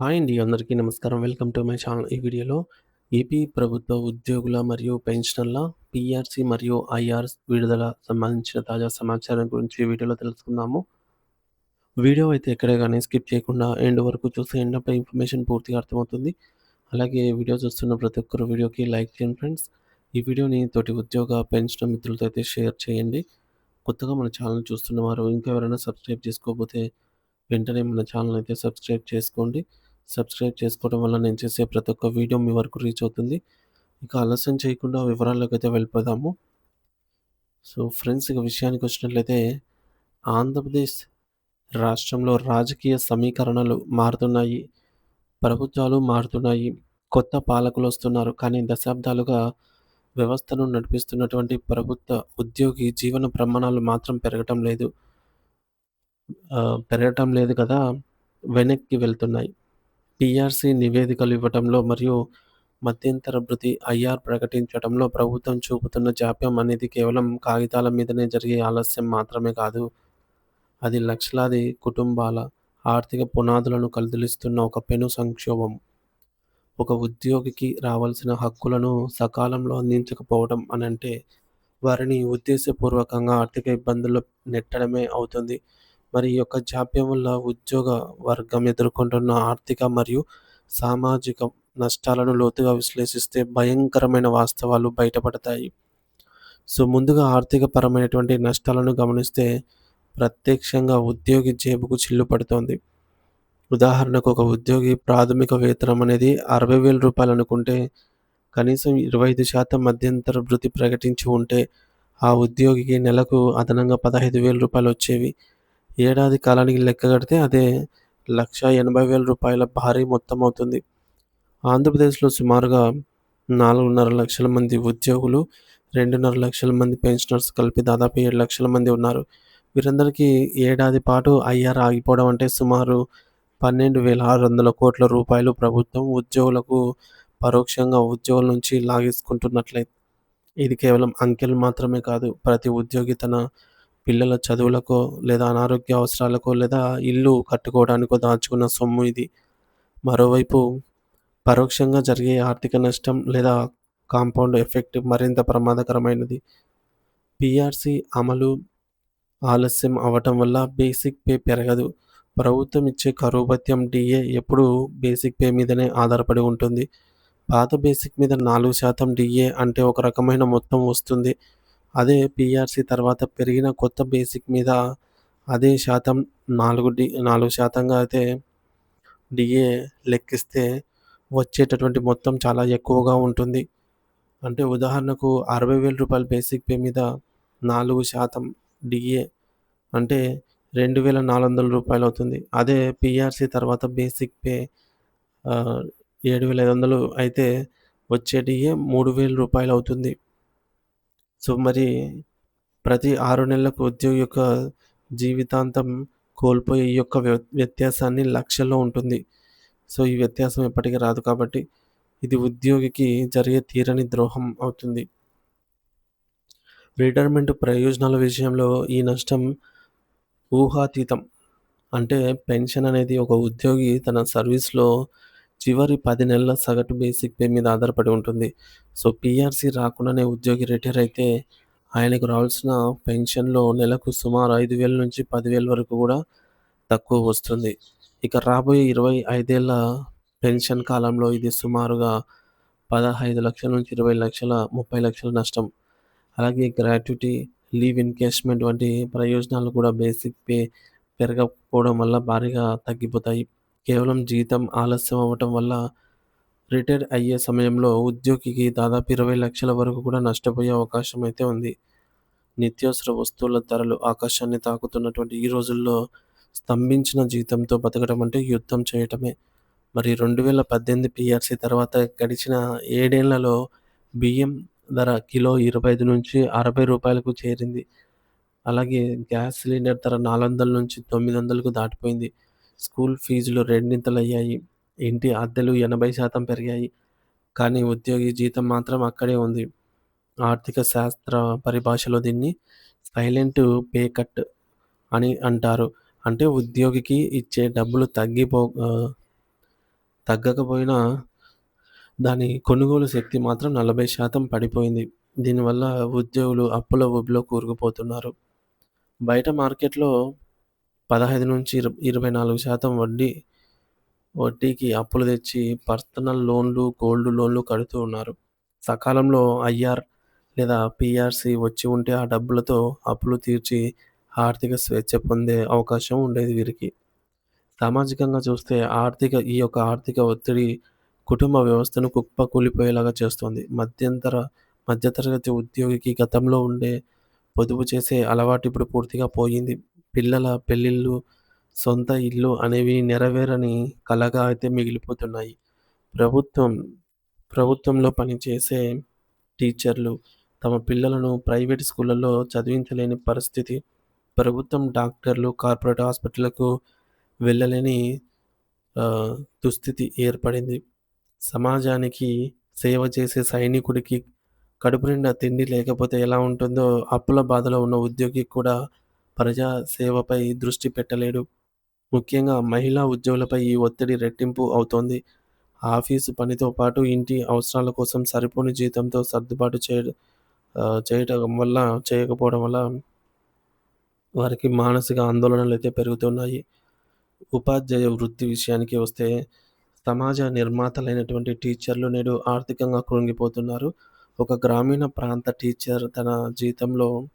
Hi అండి. అందరికీ నమస్కారం. Welcome to my channel. ఈ వీడియోలో ఏపీ ప్రభుత్వ ఉద్యోగుల మరియు పెన్షనర్ల పీఆర్సీ మరియు ఐఆర్‌స్ విడుదల సంబంధించిన తాజా సమాచారం గురించి ఈ వీడియోలో తెలుసుకుందాము. వీడియో అయితే ఎక్కడ గాని స్కిప్ చేయకుండా ఎండ్ వరకు చూస్తే ఎండపై ఇన్ఫర్మేషన్ పూర్తిగా అర్థమవుతుంది. అలాగే వీడియో చూస్తున్న ప్రతి ఒక్కరు వీడియోకి లైక్ చేయండి ఫ్రెండ్స్. ఈ వీడియోని తోటి ఉద్యోగ, పెన్షనర్ మిత్రులతో అయితే షేర్ చేయండి. కొత్తగా మన ఛానల్ చూస్తున్నవారు ఇంకా ఎవరైనా సబ్స్క్రైబ్ చేసుకోకపోతే వెంటనే మన ఛానల్ అయితే సబ్స్క్రైబ్ చేసుకోండి. సబ్స్క్రైబ్ చేసుకోవడం వల్ల నేను చేసే ప్రతి ఒక్క వీడియో మీ వరకు రీచ్ అవుతుంది. ఇక ఆలస్యం చేయకుండా వివరాల్లోకైతే వెళ్ళిపోదాము. సో ఫ్రెండ్స్, ఇక విషయానికొచ్చినట్లయితే ఆంధ్రప్రదేశ్ రాష్ట్రంలో రాజకీయ సమీకరణలు మారుతున్నాయి. ప్రభుత్వాలు మారుతున్నాయి. కొత్త పాలకులొస్తున్నారు. కానీ దశాబ్దాలుగా వ్యవస్థను నడిపిస్తున్నటువంటి ప్రభుత్వ ఉద్యోగి జీవన ప్రమాణాలు మాత్రం పెరగటం లేదు కదా! వెనక్కి వెళ్తున్నాయి. పీఆర్సీ నివేదికలు ఇవ్వటంలో మరియు మధ్యంతర భృతి ఐఆర్ ప్రకటించడంలో ప్రభుత్వం చూపుతున్న జాప్యం అనేది కేవలం కాగితాల మీదనే జరిగే ఆలస్యం మాత్రమే కాదు. అది లక్షలాది కుటుంబాల ఆర్థిక పునాదులను కదిలిస్తున్న ఒక పెను సంక్షోభం. ఒక ఉద్యోగికి రావాల్సిన హక్కులను సకాలంలో అందించకపోవడం అనంటే వారిని ఉద్దేశపూర్వకంగా ఆర్థిక ఇబ్బందుల్లో నెట్టడమే అవుతుంది. మరి ఈ యొక్క జాప్యం వల్ల ఉద్యోగ వర్గం ఎదుర్కొంటున్న ఆర్థిక మరియు సామాజిక నష్టాలను లోతుగా విశ్లేషిస్తే భయంకరమైన వాస్తవాలు బయటపడతాయి. సో ముందుగా ఆర్థిక పరమైనటువంటి నష్టాలను గమనిస్తే ప్రత్యక్షంగా ఉద్యోగి జేబుకు చిల్లు పడుతోంది. ఉదాహరణకు ఒక ఉద్యోగి ప్రాథమిక వేతనం అనేది రూ. 60,000 అనుకుంటే కనీసం 25% మధ్యంతర భృతి ప్రకటించి ఉంటే ఆ ఉద్యోగికి నెలకు అదనంగా రూ. 15,000 వచ్చేవి. ఏడాది కాలానికి లెక్కగడితే అదే రూ. 1,80,000 భారీ మొత్తం అవుతుంది. ఆంధ్రప్రదేశ్‌లో సుమారుగా 4.5 లక్షల మంది ఉద్యోగులు, 2.5 లక్షల మంది పెన్షనర్స్ కలిపి దాదాపు 7 లక్షల మంది ఉన్నారు. వీరందరికీ ఏడాది పాటు ఐఆర్ ఆగిపోవడం అంటే సుమారు రూ. 12,600,00,00,000 ప్రభుత్వం ఉద్యోగులకు పరోక్షంగా ఉద్యోగుల నుంచి లాగేసుకుంటున్నట్లే. ఇది కేవలం అంకెలు మాత్రమే కాదు. ప్రతి ఉద్యోగి తన పిల్లల చదువులకో, లేదా అనారోగ్య అవసరాలకో, లేదా ఇల్లు కట్టుకోవడానికో దాచుకున్న సొమ్ము ఇది. మరోవైపు పరోక్షంగా జరిగే ఆర్థిక నష్టం లేదా కాంపౌండ్ ఎఫెక్ట్ మరింత ప్రమాదకరమైనది. పీఆర్సీ అమలు ఆలస్యం అవ్వటం వల్ల బేసిక్ పే పెరగదు. ప్రభుత్వం ఇచ్చే కరువు భత్యం డీఏ ఎప్పుడూ బేసిక్ పే మీదనే ఆధారపడి ఉంటుంది. పాత బేసిక్ మీద 4% డీఏ అంటే ఒక రకమైన మొత్తం వస్తుంది. అదే పీఆర్సీ తర్వాత పెరిగిన కొత్త బేసిక్ మీద అదే శాతం 4% అయితే డీఏ లెక్కిస్తే వచ్చేటటువంటి మొత్తం చాలా ఎక్కువగా ఉంటుంది. అంటే ఉదాహరణకు రూ. 60,000 బేసిక్ పే మీద 4% డీఏ అంటే రూ. 2,400 అవుతుంది. అదే పీఆర్సీ తర్వాత బేసిక్ పే 7,500 అయితే వచ్చే డీఏ రూ. 3,000 అవుతుంది. సో మరి ప్రతి 6 నెలలకు ఉద్యోగి యొక్క జీవితాంతం కోల్పోయే ఈ యొక్క వ్యత్యాసాన్ని లక్షల్లో ఉంటుంది. సో ఈ వ్యత్యాసం ఎప్పటికి రాదు కాబట్టి ఇది ఉద్యోగికి జరిగే తీరని ద్రోహం అవుతుంది. రిటైర్మెంట్ ప్రయోజనాల విషయంలో ఈ నష్టం ఊహాతీతం. అంటే పెన్షన్ అనేది ఒక ఉద్యోగి తన సర్వీస్‌లో చివరి 10 నెలల సగటు బేసిక్ పే మీద ఆధారపడి ఉంటుంది. సో పీఆర్సీ రాకుండానే ఉద్యోగి రిటైర్ అయితే ఆయనకు రావాల్సిన పెన్షన్‌లో నెలకు సుమారు 5,000 నుంచి 10,000 వరకు కూడా తక్కువ వస్తుంది. ఇక రాబోయే 25 ఏళ్ల పెన్షన్ కాలంలో ఇది సుమారుగా 15,00,000 నుంచి 20,00,000, 30,00,000 నష్టం. అలాగే గ్రాట్యుటీ, లీవ్ ఎన్కేష్‌మెంట్ వంటి ప్రయోజనాలు కూడా బేసిక్ పే పెరగకపోవడం వల్ల భారీగా తగ్గిపోతాయి. కేవలం జీతం ఆలస్యం అవ్వటం వల్ల రిటైర్ అయ్యే సమయంలో ఉద్యోగికి దాదాపు 20,00,000 వరకు కూడా నష్టపోయే అవకాశం అయితే ఉంది. నిత్యావసర వస్తువుల ధరలు ఆకాశాన్ని తాకుతున్నటువంటి ఈ రోజుల్లో స్తంభించిన జీతంతో బతకడం అంటే యుద్ధం చేయటమే. మరి 2018 పీఆర్సీ తర్వాత గడిచిన 7 ఏళ్లలో బియ్యం ధర కిలో రూ. 25-60 చేరింది. అలాగే గ్యాస్ సిలిండర్ ధర 400-900కు దాటిపోయింది. స్కూల్ ఫీజులు రెండింతలయ్యాయి. ఇంటి అద్దెలు 80% పెరిగాయి. కానీ ఉద్యోగి జీతం మాత్రం అక్కడే ఉంది. ఆర్థిక శాస్త్ర పరిభాషలో దీన్ని సైలెంట్ పే కట్ అని అంటారు. అంటే ఉద్యోగికి ఇచ్చే డబ్బులు తగ్గకపోయినా దాని కొనుగోలు శక్తి మాత్రం 40% పడిపోయింది. దీనివల్ల ఉద్యోగులు అప్పుల ఊబిలో కూరుకుపోతున్నారు. బయట మార్కెట్‌లో 15-24% వడ్డీకి అప్పులు తెచ్చి పర్సనల్ లోన్‌లు, గోల్డ్ లోన్‌లు కడుతూ ఉన్నారు. సకాలంలో ఐఆర్ లేదా పీఆర్‌సీ వచ్చి ఉంటే ఆ డబ్బులతో అప్పులు తీర్చి ఆర్థిక స్వేచ్ఛ పొందే అవకాశం ఉండేది వీరికి. సామాజికంగా చూస్తే ఈ యొక్క ఆర్థిక ఒత్తిడి కుటుంబ వ్యవస్థను కుప్పకూలిపోయేలాగా చేస్తోంది. మధ్యతరగతి ఉద్యోగికి గతంలో ఉండే పొదుపు చేసే అలవాటు ఇప్పుడు పూర్తిగా పోయింది. పిల్లల పెళ్ళిళ్ళు, సొంత ఇల్లు అనేవి నెరవేరని కలగా అయితే మిగిలిపోతున్నాయి. ప్రభుత్వం ప్రభుత్వంలో పనిచేసే టీచర్లు తమ పిల్లలను ప్రైవేట్ స్కూళ్ళలో చదివించలేని పరిస్థితి. ప్రభుత్వం డాక్టర్లు కార్పొరేట్ హాస్పిటల్‌లకు వెళ్ళలేని ఆహ్, దుస్థితి ఏర్పడింది. సమాజానికి సేవ చేసే సైనికుడికి కడుపు నిండా తిండి లేకపోతే ఎలా ఉంటుందో, అప్పుల బాధలో ఉన్న ఉద్యోగి కూడా ప్రజా సేవపై దృష్టి పెట్టలేడు. ముఖ్యంగా మహిళా ఉద్యోగులపై ఈ ఒత్తిడి రెట్టింపు అవుతోంది. ఆఫీసు పనితో పాటు ఇంటి అవసరాల కోసం సరిపోని జీతంతో సర్దుబాటు చేయకపోవడం వల్ల వారికి మానసిక ఆందోళనలైతే పెరుగుతున్నాయి. ఉపాధ్యాయ వృత్తి విషయానికి వస్తే, సమాజ నిర్మాతలైనటువంటి టీచర్లు నేడు ఆర్థికంగా కృంగిపోతున్నారు. ఒక గ్రామీణ ప్రాంత టీచర్ తన జీతంలో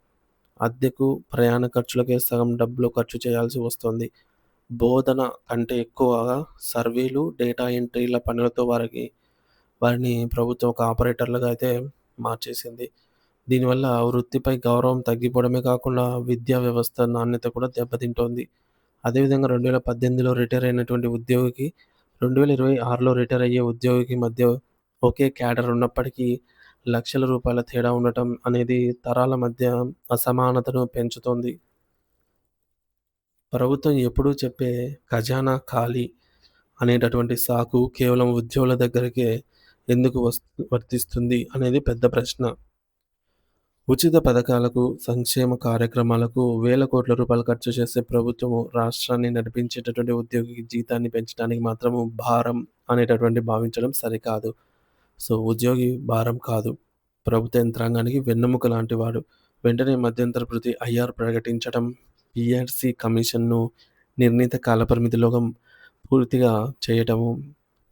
అద్దెకు, ప్రయాణ ఖర్చులకే సగం డబ్బులు ఖర్చు చేయాల్సి వస్తోంది. బోధన కంటే ఎక్కువగా సర్వేలు, డేటా ఎంట్రీల పనులతో వారిని ప్రభుత్వం ఒక ఆపరేటర్లుగా అయితే మార్చేసింది. దీనివల్ల వృత్తిపై గౌరవం తగ్గిపోవడమే కాకుండా విద్యా వ్యవస్థ నాణ్యత కూడా దెబ్బతింటోంది. అదేవిధంగా 2018లో రిటైర్ అయినటువంటి ఉద్యోగికి, 2026లో రిటైర్ అయ్యే ఉద్యోగికి మధ్య ఒకే క్యాడర్ ఉన్నప్పటికీ లక్షల రూపాయల తేడా ఉండటం అనేది తరాల మధ్య అసమానతను పెంచుతోంది. ప్రభుత్వం ఎప్పుడూ చెప్పే ఖజానా ఖాళీ అనేటటువంటి సాకు కేవలం ఉద్యోగుల దగ్గరికే ఎందుకు వర్తిస్తుంది అనేది పెద్ద ప్రశ్న. ఉచిత పథకాలకు, సంక్షేమ కార్యక్రమాలకు వేల కోట్ల రూపాయలు ఖర్చు చేసే ప్రభుత్వము రాష్ట్రాన్ని నడిపించేటటువంటి ఉద్యోగికి జీతాన్ని పెంచడానికి మాత్రము భారం అనేటటువంటి భావించడం సరికాదు. సో, ఉద్యోగి భారం కాదు. ప్రభుత్వ యంత్రాంగానికి వెన్నెముక లాంటివాడు. వెంటనే మధ్యంతర భృతి ఐఆర్ ప్రకటించడం, పీఆర్సీ కమిషన్‌ను నిర్ణీత కాలపరిమితిలోగా పూర్తిగా చేయటము,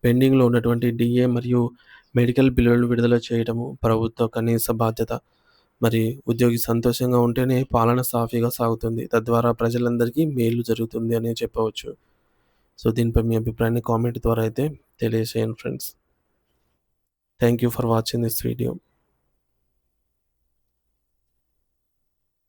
పెండింగ్‌లో ఉన్నటువంటి డీఏ మరియు మెడికల్ బిల్లులను విడుదల చేయటము ప్రభుత్వ కనీస బాధ్యత. మరి ఉద్యోగి సంతోషంగా ఉంటేనే పాలన సాఫీగా సాగుతుంది. తద్వారా ప్రజలందరికీ మేలు జరుగుతుంది అనే చెప్పవచ్చు. సో, దీనిపై మీ అభిప్రాయాన్ని కామెంట్ ద్వారా అయితే తెలియజేయండి friends. Thank you for watching this video.